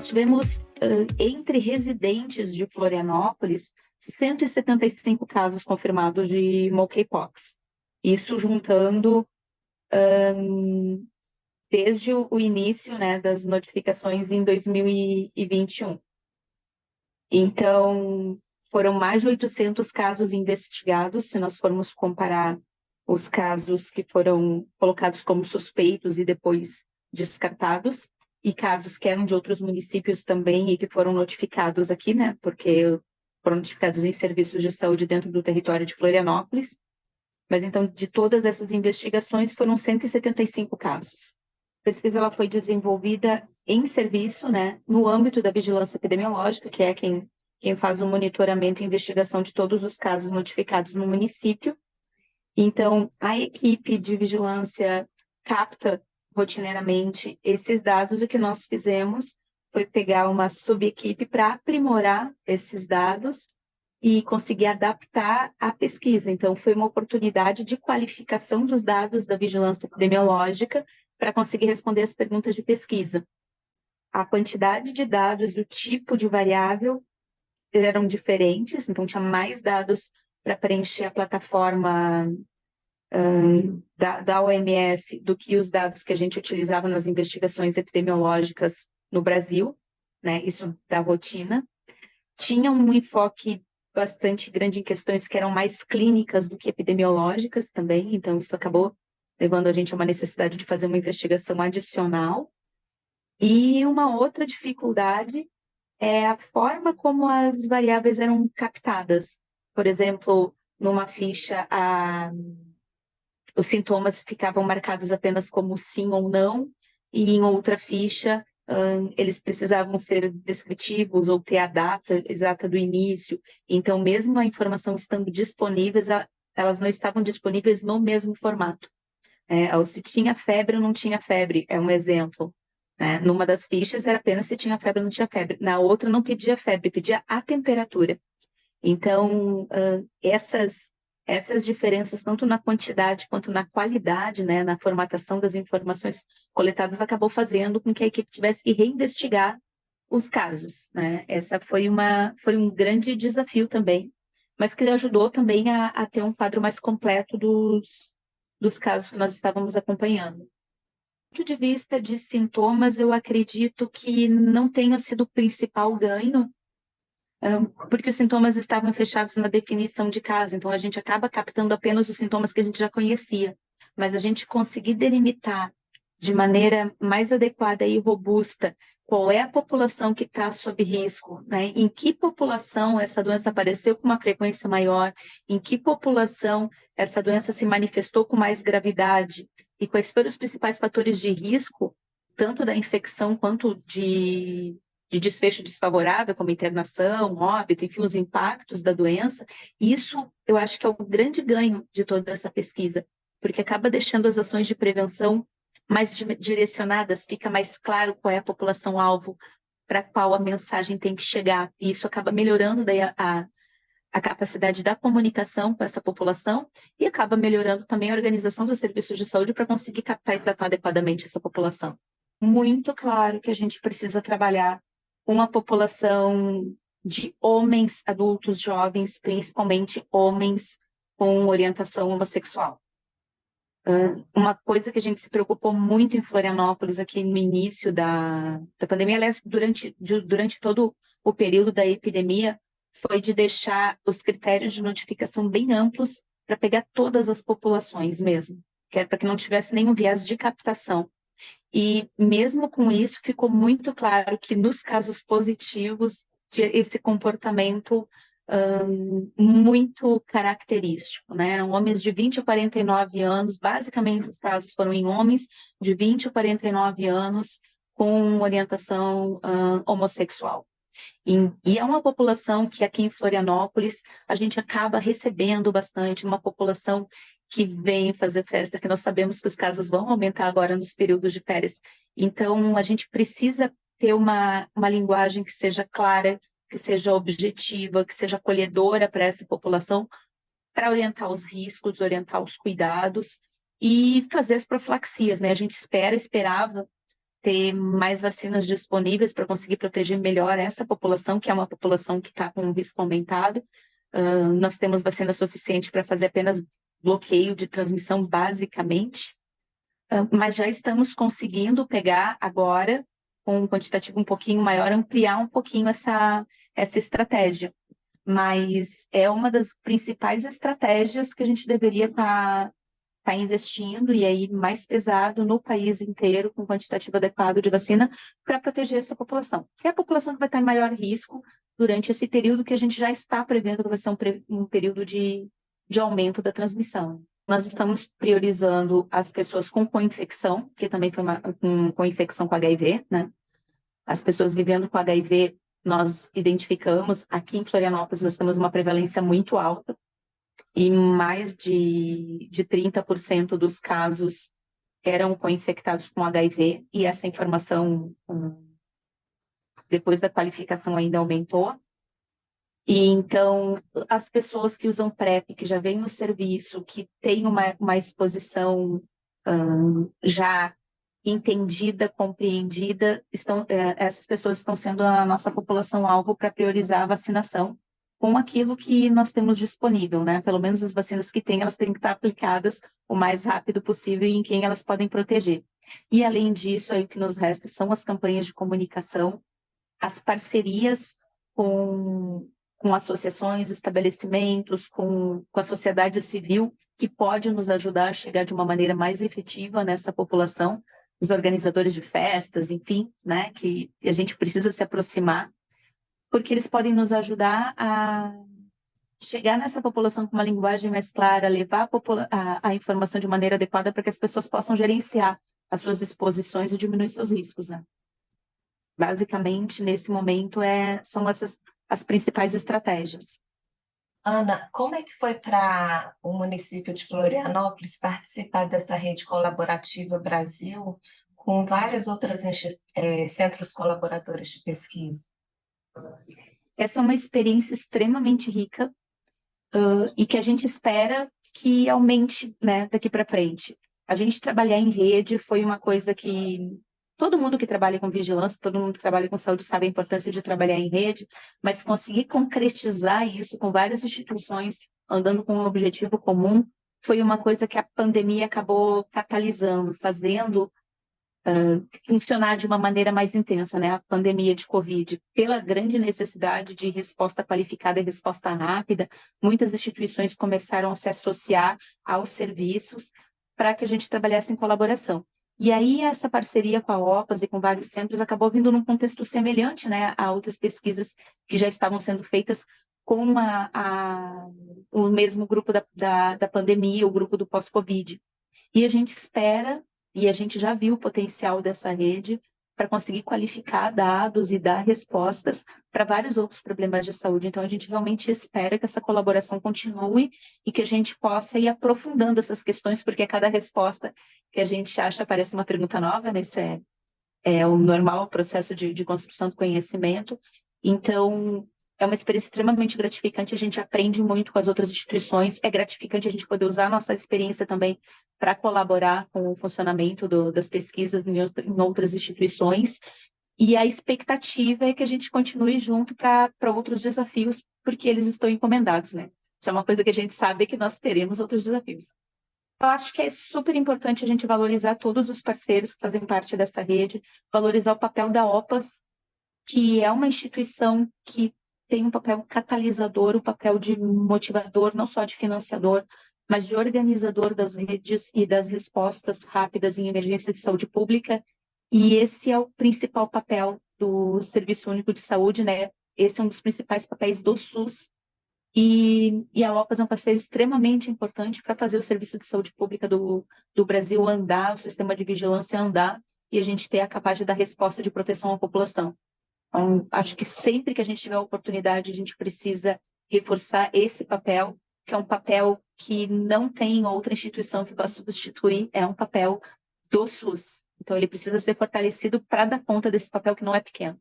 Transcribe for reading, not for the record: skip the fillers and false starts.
Nós tivemos, entre residentes de Florianópolis, 175 casos confirmados de monkeypox. Isso juntando desde o início, né, das notificações em 2021. Então, foram mais de 800 casos investigados, se nós formos comparar os casos que foram colocados como suspeitos e depois descartados, e casos que eram de outros municípios também e que foram notificados aqui, né, porque foram notificados em serviços de saúde dentro do território de Florianópolis. Mas então, de todas essas investigações, foram 175 casos. A pesquisa ela foi desenvolvida em serviço, né, no âmbito da vigilância epidemiológica, que é quem faz o monitoramento e investigação de todos os casos notificados no município. Então, a equipe de vigilância capta rotineiramente esses dados. O que nós fizemos foi pegar uma subequipe para aprimorar esses dados e conseguir adaptar a pesquisa. Então, foi uma oportunidade de qualificação dos dados da vigilância epidemiológica para conseguir responder as perguntas de pesquisa. A quantidade de dados, o tipo de variável eram diferentes, então tinha mais dados para preencher a plataforma da OMS do que os dados que a gente utilizava nas investigações epidemiológicas no Brasil, né? Isso da rotina. Tinha um enfoque bastante grande em questões que eram mais clínicas do que epidemiológicas também, então isso acabou levando a gente a uma necessidade de fazer uma investigação adicional. E uma outra dificuldade é a forma como as variáveis eram captadas. Por exemplo, numa ficha, os sintomas ficavam marcados apenas como sim ou não, e em outra ficha, eles precisavam ser descritivos ou ter a data exata do início. Então, mesmo a informação estando disponíveis, elas não estavam disponíveis no mesmo formato. Ou se tinha febre ou não tinha febre, é um exemplo. Numa das fichas era apenas se tinha febre ou não tinha febre. Na outra não pedia febre, pedia a temperatura. Então, essas diferenças, tanto na quantidade quanto na qualidade, né, na formatação das informações coletadas, acabou fazendo com que a equipe tivesse que reinvestigar os casos, né? Essa foi um grande desafio também, mas que ajudou também a ter um quadro mais completo dos casos que nós estávamos acompanhando. Do ponto de vista de sintomas, eu acredito que não tenha sido o principal ganho, porque os sintomas estavam fechados na definição de caso, então a gente acaba captando apenas os sintomas que a gente já conhecia, mas a gente conseguir delimitar de maneira mais adequada e robusta qual é a população que está sob risco, né? Em que população essa doença apareceu com uma frequência maior, em que população essa doença se manifestou com mais gravidade e quais foram os principais fatores de risco, tanto da infecção quanto de desfecho desfavorável, como internação, óbito, enfim, os impactos da doença. Isso, eu acho que é o grande ganho de toda essa pesquisa, porque acaba deixando as ações de prevenção mais direcionadas, fica mais claro qual é a população-alvo para qual a mensagem tem que chegar, e isso acaba melhorando daí a capacidade da comunicação com essa população e acaba melhorando também a organização dos serviços de saúde para conseguir captar e tratar adequadamente essa população. Muito claro que a gente precisa trabalhar com a população de homens, adultos, jovens, principalmente homens com orientação homossexual. Uma coisa que a gente se preocupou muito em Florianópolis aqui no início da pandemia, aliás, durante todo o período da epidemia, foi de deixar os critérios de notificação bem amplos para pegar todas as populações mesmo, que era para que não tivesse nenhum viés de captação. E mesmo com isso, ficou muito claro que nos casos positivos, esse comportamento muito característico, né? Eram homens de 20 a 49 anos, basicamente os casos foram em homens de 20 a 49 anos com orientação homossexual. E é uma população que aqui em Florianópolis a gente acaba recebendo bastante, uma população que vem fazer festa, que nós sabemos que os casos vão aumentar agora nos períodos de férias. Então, a gente precisa ter uma linguagem que seja clara, que seja objetiva, que seja acolhedora para essa população, para orientar os riscos, orientar os cuidados e fazer as profilaxias, né? A gente esperava ter mais vacinas disponíveis para conseguir proteger melhor essa população, que é uma população que está com um risco aumentado. Nós temos vacina suficiente para fazer apenas bloqueio de transmissão, basicamente, mas já estamos conseguindo pegar agora, com um quantitativo um pouquinho maior, ampliar um pouquinho essa estratégia. Mas é uma das principais estratégias que a gente deveria estar investindo, e aí mais pesado no país inteiro, com quantitativo adequado de vacina, para proteger essa população. Que é a população que vai estar em maior risco durante esse período que a gente já está prevendo que vai ser um período de aumento da transmissão. Nós estamos priorizando as pessoas com co-infecção, que também foi com infecção com HIV, né? As pessoas vivendo com HIV, nós identificamos, aqui em Florianópolis, nós temos uma prevalência muito alta, e mais de 30% dos casos eram co-infectados com HIV, e essa informação, depois da qualificação, ainda aumentou. E então, as pessoas que usam PrEP, que já vêm no serviço, que têm uma exposição já entendida, compreendida, essas pessoas estão sendo a nossa população-alvo para priorizar a vacinação com aquilo que nós temos disponível, né? Pelo menos as vacinas que tem, elas têm que estar aplicadas o mais rápido possível e em quem elas podem proteger. E, além disso, aí o que nos resta são as campanhas de comunicação, as parcerias com associações, estabelecimentos, com a sociedade civil, que pode nos ajudar a chegar de uma maneira mais efetiva nessa população, os organizadores de festas, enfim, né, que a gente precisa se aproximar, porque eles podem nos ajudar a chegar nessa população com uma linguagem mais clara, levar a informação de maneira adequada para que as pessoas possam gerenciar as suas exposições e diminuir seus riscos, né? Basicamente, nesse momento, são essas as principais estratégias. Ana, como é que foi para o município de Florianópolis participar dessa rede colaborativa Brasil com várias outras centros colaboradores de pesquisa? Essa é uma experiência extremamente rica, e que a gente espera que aumente, né, daqui para frente. A gente trabalhar em rede foi uma coisa que todo mundo que trabalha com vigilância, todo mundo que trabalha com saúde sabe a importância de trabalhar em rede, mas conseguir concretizar isso com várias instituições andando com um objetivo comum foi uma coisa que a pandemia acabou catalisando, fazendo funcionar de uma maneira mais intensa, né? A pandemia de Covid, pela grande necessidade de resposta qualificada e resposta rápida, muitas instituições começaram a se associar aos serviços para que a gente trabalhasse em colaboração. E aí essa parceria com a OPAS e com vários centros acabou vindo num contexto semelhante, né, a outras pesquisas que já estavam sendo feitas com o mesmo grupo da pandemia, o grupo do pós-Covid. E a gente espera, e a gente já viu o potencial dessa rede para conseguir qualificar dados e dar respostas para vários outros problemas de saúde. Então, a gente realmente espera que essa colaboração continue e que a gente possa ir aprofundando essas questões, porque cada resposta que a gente acha parece uma pergunta nova, né? Isso é o normal processo de construção do conhecimento. Então, é uma experiência extremamente gratificante, a gente aprende muito com as outras instituições, é gratificante a gente poder usar a nossa experiência também para colaborar com o funcionamento das pesquisas em outras instituições, e a expectativa é que a gente continue junto para outros desafios, porque eles estão encomendados, né? Isso é uma coisa que a gente sabe, que nós teremos outros desafios. Eu acho que é super importante a gente valorizar todos os parceiros que fazem parte dessa rede, valorizar o papel da OPAS, que é uma instituição que tem um papel catalisador, um papel de motivador, não só de financiador, mas de organizador das redes e das respostas rápidas em emergência de saúde pública. E esse é o principal papel do Serviço Único de Saúde, né? Esse é um dos principais papéis do SUS. E a OPAS é um parceiro extremamente importante para fazer o serviço de saúde pública do Brasil andar, o sistema de vigilância andar, e a gente ter a capacidade de dar resposta de proteção à população. Então, acho que sempre que a gente tiver a oportunidade, a gente precisa reforçar esse papel, que é um papel que não tem outra instituição que vá substituir, é um papel do SUS. Então, ele precisa ser fortalecido para dar conta desse papel que não é pequeno.